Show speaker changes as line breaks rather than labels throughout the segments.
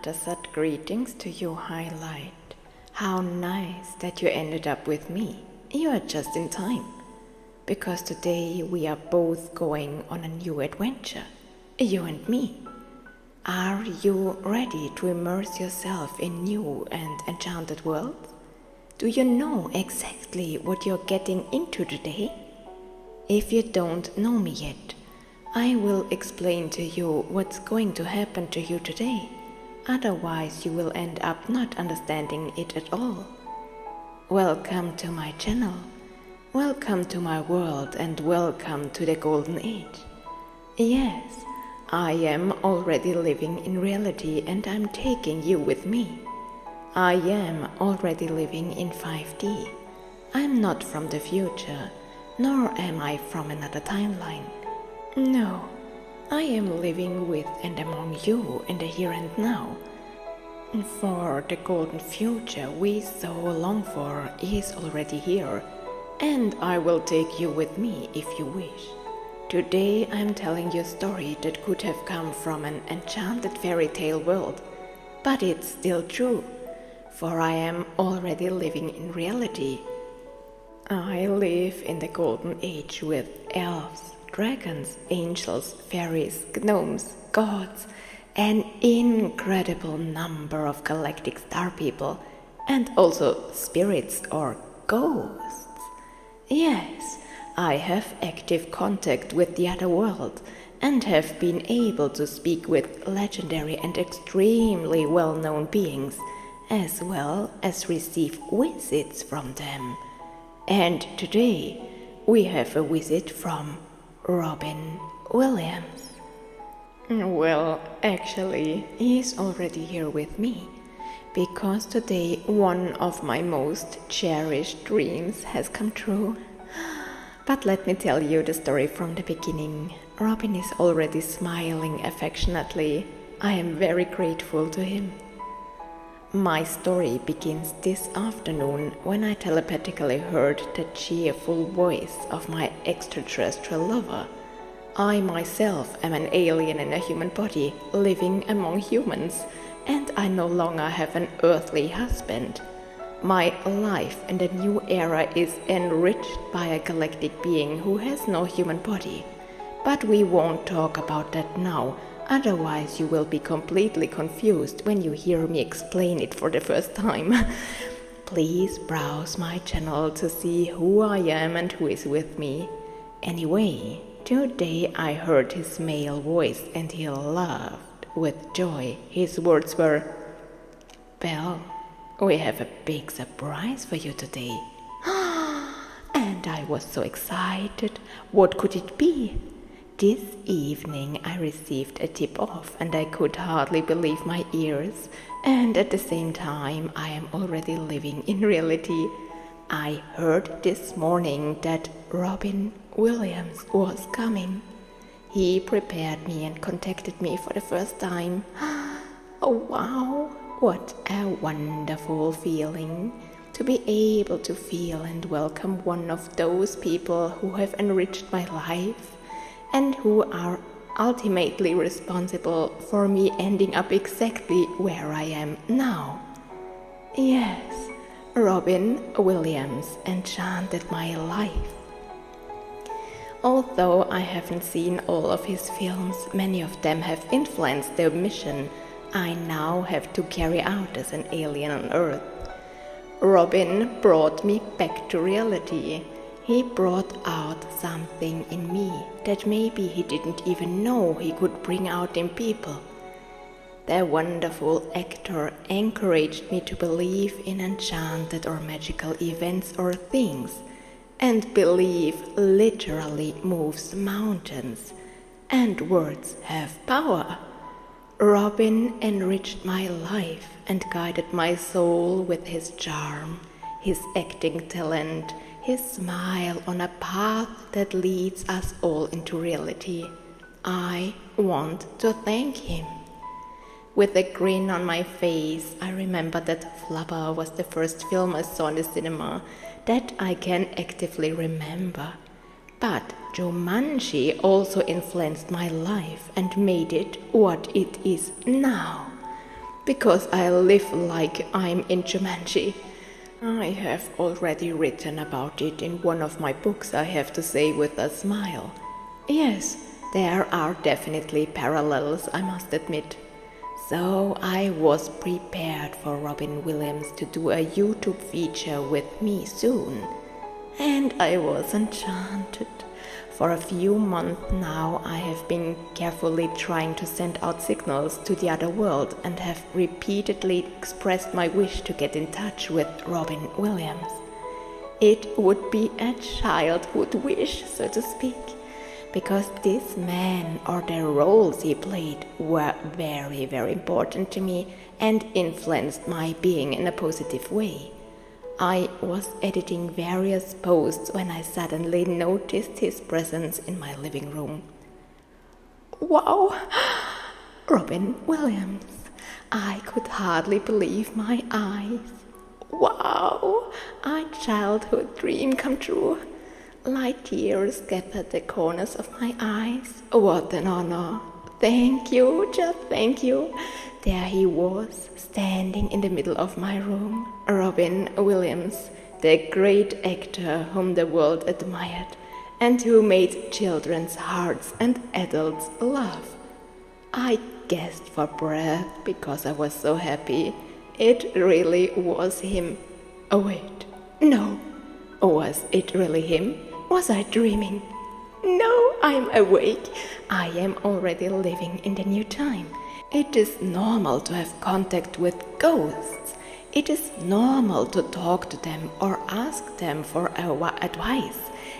Ta Satt, greetings to you, Highlight. How nice that you ended up with me. You are just in time. Because today we are both going on a new adventure. You and me. Are you ready to immerse yourself in new and enchanted worlds? Do you know exactly what you're getting into today? If you don't know me yet, I will explain to you what's going to happen to you today. Otherwise, you will end up not understanding it at all. Welcome to my channel. Welcome to my world and welcome to the Golden Age. Yes, I am already living in reality and I'm taking you with me. I am already living in 5D. I'm not from the future, nor am I from another timeline. No, I am living with and among you in the here and now. For the golden future we so long for is already here, and I will take you with me if you wish. Today I am telling you a story that could have come from an enchanted fairy tale world, but it's still true, for I am already living in reality. I live in the Golden Age with elves, dragons, angels, fairies, gnomes, gods, an incredible number of galactic star people, and also spirits or ghosts. Yes, I have active contact with the other world and have been able to speak with legendary and extremely well-known beings, as well as receive visits from them. And today we have a visit from Robin Williams. Well, actually, he's already here with me, because today one of my most cherished dreams has come true. But let me tell you the story from the beginning. Robin is already smiling affectionately. I am very grateful to him. My story begins this afternoon when I telepathically heard the cheerful voice of my extraterrestrial lover. I myself am an alien in a human body, living among humans, and I no longer have an earthly husband. My life in the new era is enriched by a galactic being who has no human body. But we won't talk about that now. Otherwise, you will be completely confused when you hear me explain it for the first time. Please browse my channel to see who I am and who is with me. Anyway, today I heard his male voice and he laughed with joy. His words were, "Belle, we have a big surprise for you today." And I was so excited. What could it be? This evening I received a tip-off and I could hardly believe my ears, and at the same time I am already living in reality. I heard this morning that Robin Williams was coming. He prepared me and contacted me for the first time. Oh wow, what a wonderful feeling to be able to feel and welcome one of those people who have enriched my life and who are ultimately responsible for me ending up exactly where I am now. Yes, Robin Williams enchanted my life. Although I haven't seen all of his films, many of them have influenced the mission I now have to carry out as an alien on Earth. Robin brought me back to reality. He brought out something in me that maybe he didn't even know he could bring out in people. The wonderful actor encouraged me to believe in enchanted or magical events or things, and belief literally moves mountains, and words have power. Robin enriched my life and guided my soul with his charm, his acting talent, his smile on a path that leads us all into reality. I want to thank him. With a grin on my face, I remember that Flubber was the first film I saw in the cinema that I can actively remember. But Jumanji also influenced my life and made it what it is now. because I live like I'm in Jumanji. I have already written about it in one of my books, I have to say with a smile. Yes, there are definitely parallels, I must admit. So I was prepared for Robin Williams to do a YouTube feature with me soon. And I was enchanted. For a few months now, I have been carefully trying to send out signals to the other world and have repeatedly expressed my wish to get in touch with Robin Williams. It would be a childhood wish, so to speak, because this man or the roles he played were very, very important to me and influenced my being in a positive way. I was editing various posts when I suddenly noticed his presence in my living room. Wow! Robin Williams. I could hardly believe my eyes. Wow! A childhood dream come true. Light tears scattered the corners of my eyes. What an honor! Thank you, just thank you. There he was, standing in the middle of my room. Robin Williams, the great actor whom the world admired and who made children's hearts and adults laugh. I gasped for breath because I was so happy. It really was him. Oh wait, no. Was it really him? Was I dreaming? No, I'm awake. I am already living in the new time. It is normal to have contact with ghosts. It is normal to talk to them or ask them for our advice.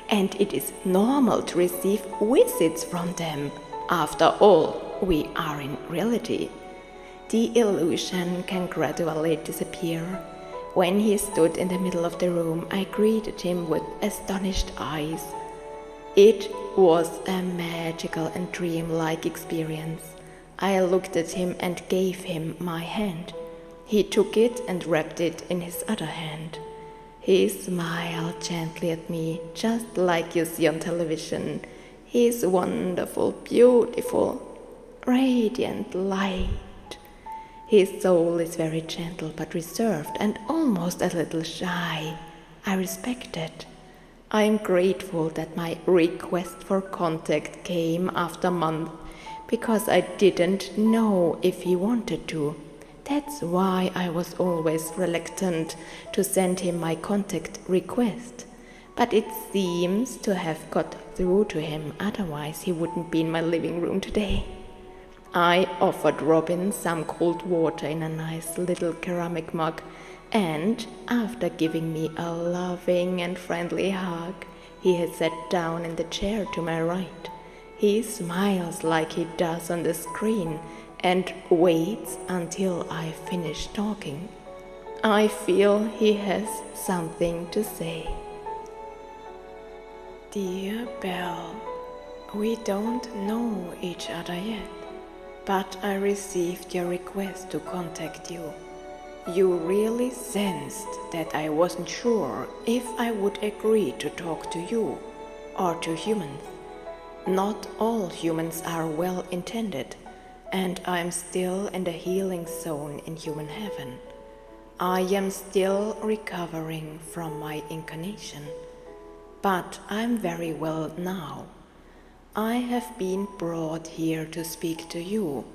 And it is normal to receive visits from them. After all, we are in reality. The illusion can gradually disappear. When he stood in the middle of the room, I greeted him with astonished eyes. It was a magical and dreamlike experience. I looked at him and gave him my hand. He took it and wrapped it in his other hand. He smiled gently at me, just like you see on television. His wonderful, beautiful, radiant light. His soul is very gentle but reserved and almost a little shy. I respect it. I am grateful that my request for contact came after months because I didn't know if he wanted to. That's why I was always reluctant to send him my contact request. But it seems to have got through to him, otherwise he wouldn't be in my living room today. I offered Robin some cold water in a nice little ceramic mug, and after giving me a loving and friendly hug, he has sat down in the chair to my right. He smiles like he does on the screen and waits until I finish talking. I feel he has something to say. Dear Belle, we don't know each other yet, but I received your request to contact you. You really sensed that I wasn't sure if I would agree to talk to you or to humans. Not all humans are well intended, and I'm still in the healing zone in human heaven. I am still recovering from my incarnation, but I'm very well now. I have been brought here to speak to you,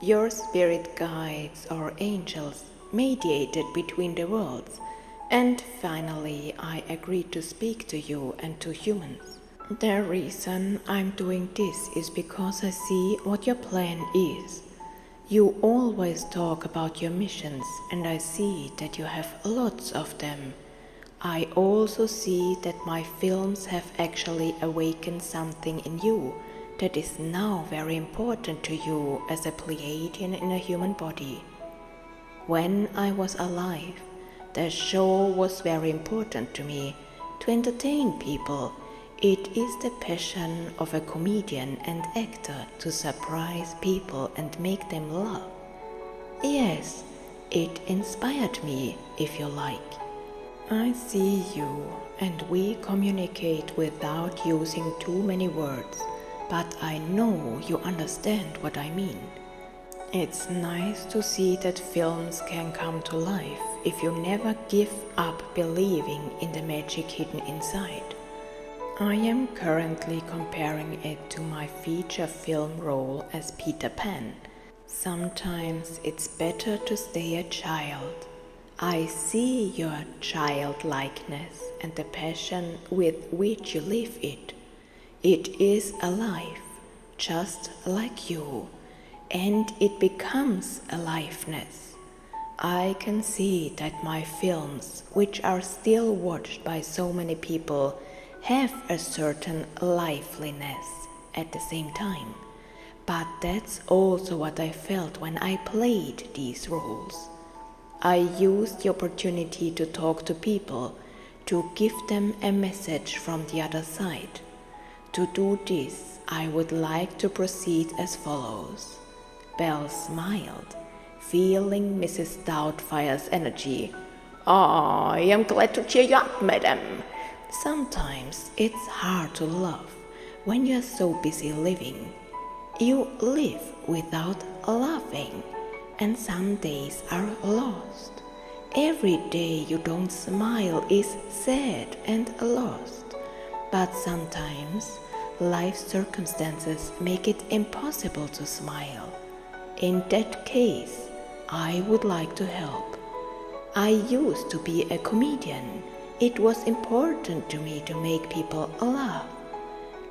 your spirit guides or angels, mediated between the worlds, and finally I agreed to speak to you and to humans. The reason I'm doing this is because I see what your plan is. You always talk about your missions, and I see that you have lots of them. I also see that my films have actually awakened something in you that is now very important to you as a Pleiadian in a human body. When I was alive, the show was very important to me, to entertain people. It is the passion of a comedian and actor to surprise people and make them laugh. Yes, it inspired me, if you like. I see you, and we communicate without using too many words, but I know you understand what I mean. It's nice to see that films can come to life if you never give up believing in the magic hidden inside. I am currently comparing it to my feature film role as Peter Pan. Sometimes it's better to stay a child. I see your childlikeness and the passion with which you live it. It is alive, just like you, and it becomes aliveness. I can see that my films, which are still watched by so many people, have a certain liveliness at the same time. But that's also what I felt when I played these roles. I used the opportunity to talk to people, to give them a message from the other side. To do this, I would like to proceed as follows. Belle smiled, feeling Mrs. Doubtfire's energy. I am glad to cheer you up, madam. Sometimes it's hard to love when you're so busy living. You live without laughing, and some days are lost. Every day you don't smile is sad and lost. But sometimes life circumstances make it impossible to smile. In that case, I would like to help. I used to be a comedian. It was important to me to make people laugh.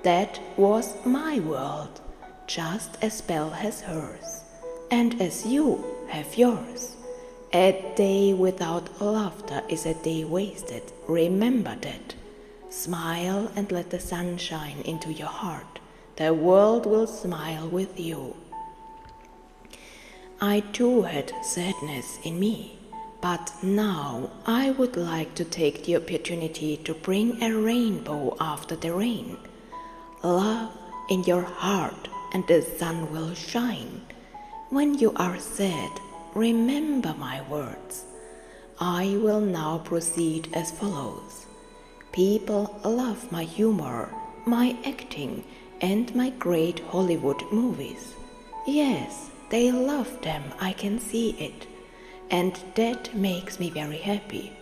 That was my world, just as Belle has hers, and as you have yours. A day without laughter is a day wasted. Remember that. Smile and let the sun shine into your heart. The world will smile with you. I too had sadness in me, but now I would like to take the opportunity to bring a rainbow after the rain. Love in your heart and the sun will shine. When you are sad, remember my words. I will now proceed as follows. People love my humor, my acting, and my great Hollywood movies. Yes, they love them, I can see it. And that makes me very happy.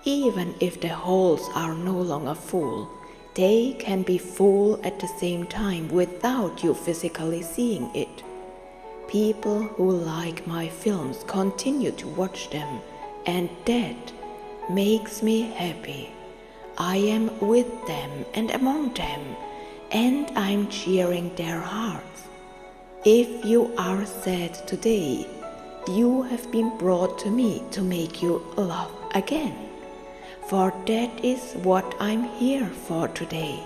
Even if the holes are no longer full, they can be full at the same time without you physically seeing it. People who like my films continue to watch them, and that makes me happy. I am with them and among them, and I'm cheering their hearts. If you are sad today, you have been brought to me to make you laugh again. For that is what I'm here for today.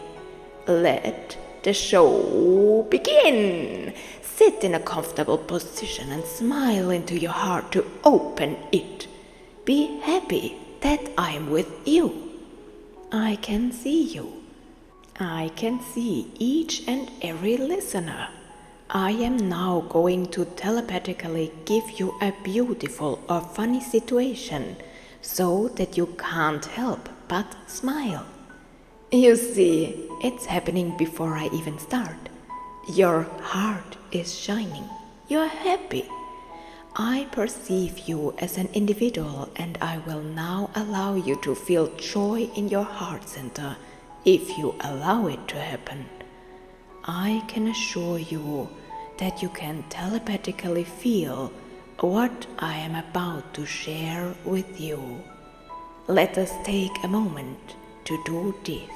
Let the show begin. Sit in a comfortable position and smile into your heart to open it. Be happy that I'm with you. I can see you. I can see each and every listener. I am now going to telepathically give you a beautiful or funny situation so that you can't help but smile. You see, it's happening before I even start. Your heart is shining. You're happy. I perceive you as an individual, and I will now allow you to feel joy in your heart center if you allow it to happen. I can assure you that you can telepathically feel what I am about to share with you. Let us take a moment to do this.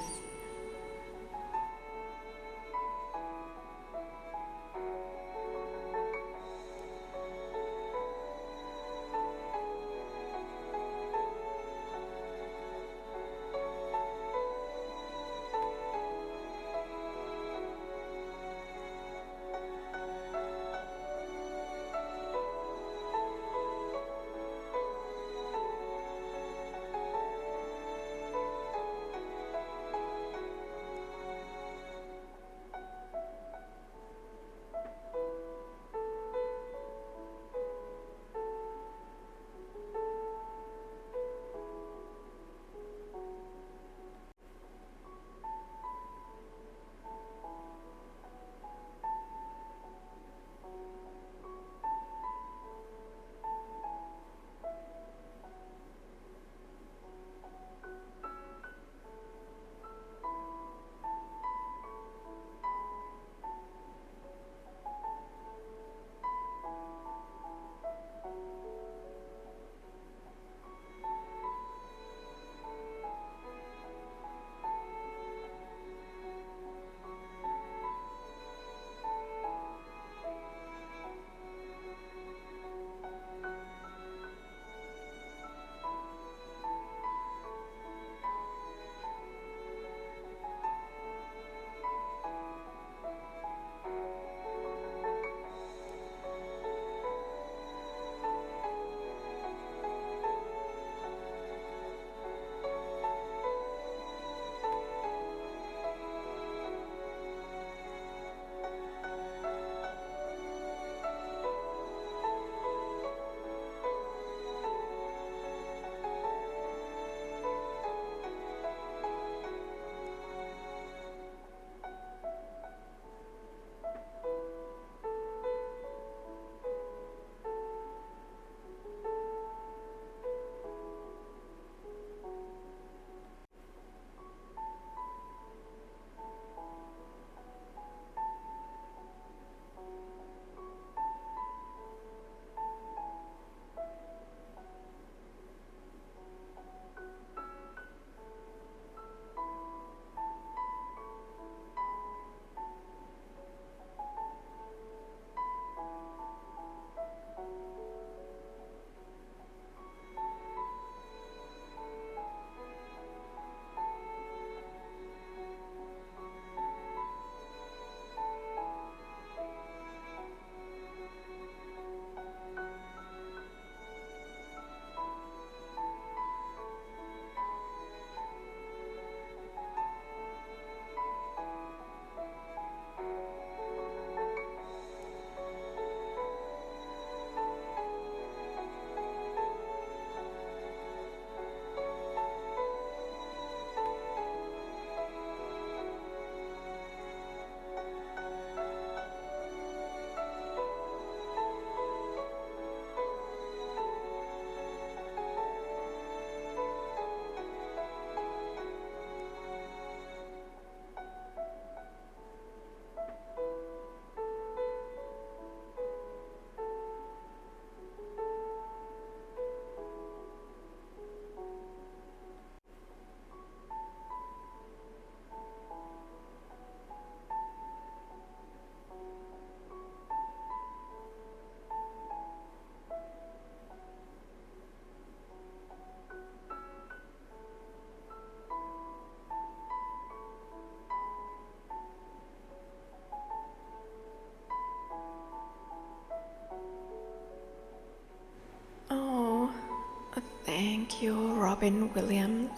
Thank you, Robin Williams.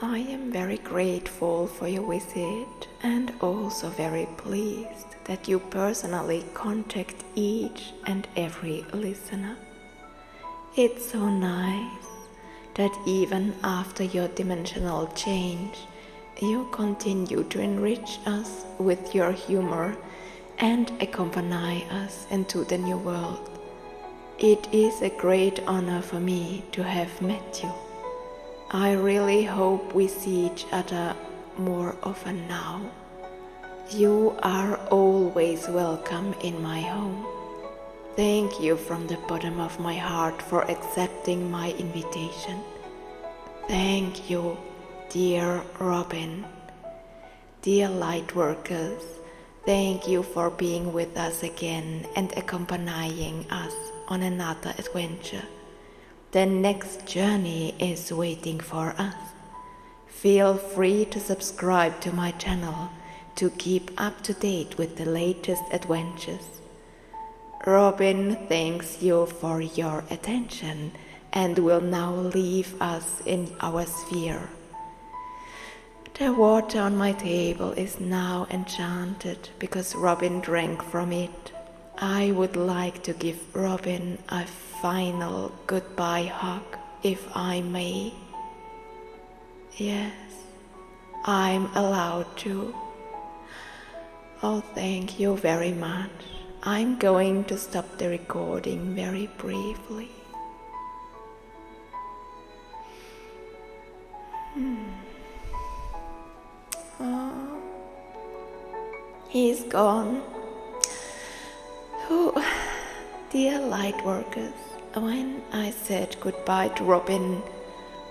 I am very grateful for your visit and also very pleased that you personally contact each and every listener. It's so nice that even after your dimensional change, you continue to enrich us with your humor and accompany us into the new world. It is a great honor for me to have met you. I really hope we see each other more often now. You are always welcome in my home. Thank you from the bottom of my heart for accepting my invitation. Thank you, dear Robin. Dear lightworkers, thank you for being with us again and accompanying us on another adventure. The next journey is waiting for us. Feel free to subscribe to my channel to keep up to date with the latest adventures. Robin thanks you for your attention and will now leave us in our sphere. The water on my table is now enchanted because Robin drank from it. I would like to give Robin a final goodbye hug, if I may. Yes, I'm allowed to. Oh, thank you very much. I'm going to stop the recording very briefly. Oh, he's gone. Oh, dear lightworkers, when I said goodbye to Robin,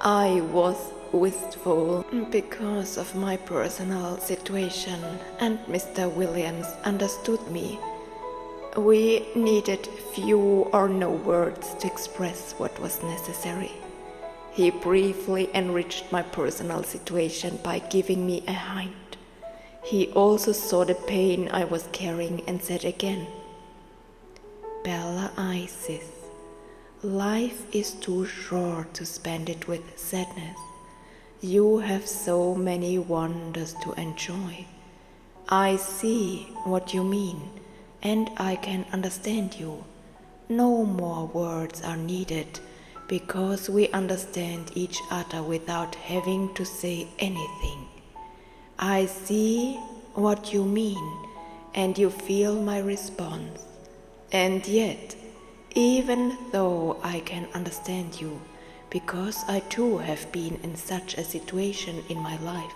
I was wistful because of my personal situation, and Mr. Williams understood me. We needed few or no words to express what was necessary. He briefly enriched my personal situation by giving me a hint. He also saw the pain I was carrying and said again, Bella Isis, life is too short to spend it with sadness. You have so many wonders to enjoy. I see what you mean, and I can understand you. No more words are needed, because we understand each other without having to say anything. I see what you mean, and you feel my response. And yet, even though I can understand you, because I too have been in such a situation in my life,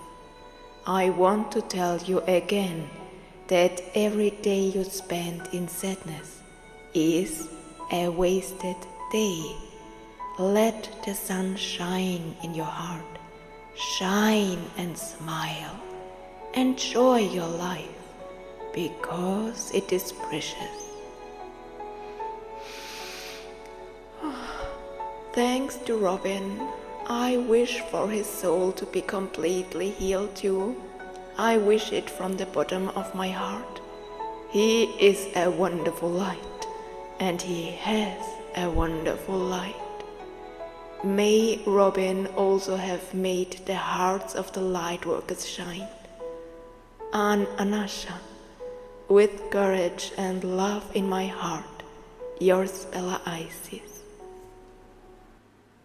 I want to tell you again that every day you spend in sadness is a wasted day. Let the sun shine in your heart. Shine and smile. Enjoy your life, because it is precious. Thanks to Robin, I wish for his soul to be completely healed too. I wish it from the bottom of my heart. He is a wonderful light, and he has a wonderful light. May Robin also have made the hearts of the lightworkers shine. An Anasha, with courage and love in my heart, yours Bella Isis.